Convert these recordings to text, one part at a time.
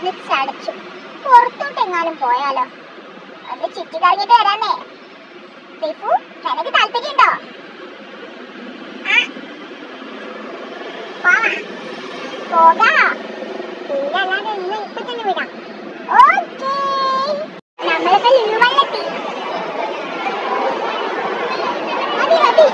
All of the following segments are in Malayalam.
ഉള്ളിലിരുന്ന് ചടച്ചു. പുറത്തോട്ട് എങ്ങാനും പോയാലോ? ഒന്ന് ചുറ്റി കറങ്ങിട്ട് വരാന്നേ. റിഫു, നിനക്ക് താല്പര്യമുണ്ടോ? പോകാം. ഇല്ലല്ലാതെ ഇന്ന് ഇപ്പൊ തന്നെ വിടാം. ഓക്കേ, നമ്മളിപ്പോ ലുലുവെള്ളെത്തി. മതി മതി.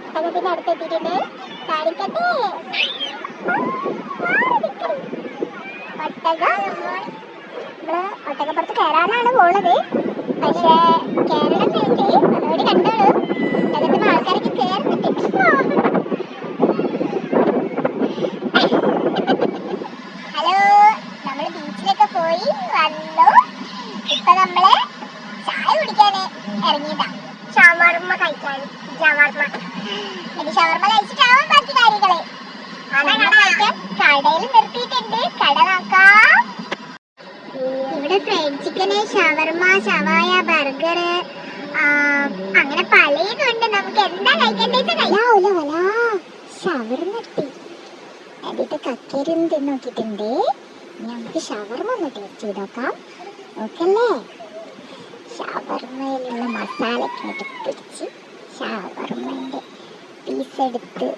ഒട്ടകത്തിന്റെ അടുത്തെത്തിയിട്ടുണ്ട്. കാണിക്കട്ടെ നമ്മള് ഒട്ടകപ്പുറത്ത് കയറാനാണ് പോണത്. പക്ഷേ കേരളം വേണ്ടി അതോടെ കണ്ടോളൂ. ഒട്ടകത്തിന് ആൾക്കാരൊക്കെ കയറുന്നുണ്ട്. ഹലോ, നമ്മള് ബീച്ചിലൊക്കെ പോയി വന്നു. ഇപ്പൊ നമ്മള് ചായ കുടിക്കാന് ഇറങ്ങിയതാ. ഷവർമ്മ കഴിക്കാൻ. ഷവർമ്മ കഴിച്ചിട്ടാവും ബാക്കി കാര്യങ്ങള്. കടയിൽ നിർത്തിയിട്ടുണ്ട്. കട നോക്കാം. ഇവിടെ ഫ്രൈഡ് ചിക്കന്, ഷവർമ്മ, ഷവായ, ബർഗർ, അങ്ങനെ പലതുണ്ട്. നമുക്ക് എന്താ കഴിക്കേണ്ടത് ഷവർമ്മ എത്തി. അതിട്ട് കക്കരും തിന്ന് നോക്കിയിട്ടുണ്ട്. നമുക്ക് ഷവർമ്മ ഒന്ന് ടേസ്റ്റ് ചെയ്ത് നോക്കാം. നോക്കല്ലേ, ഷവർമ്മയിലുള്ള മസാലയൊക്കെ പിടിച്ച് ഷവർമ്മന്റെ പീസ് എടുത്ത്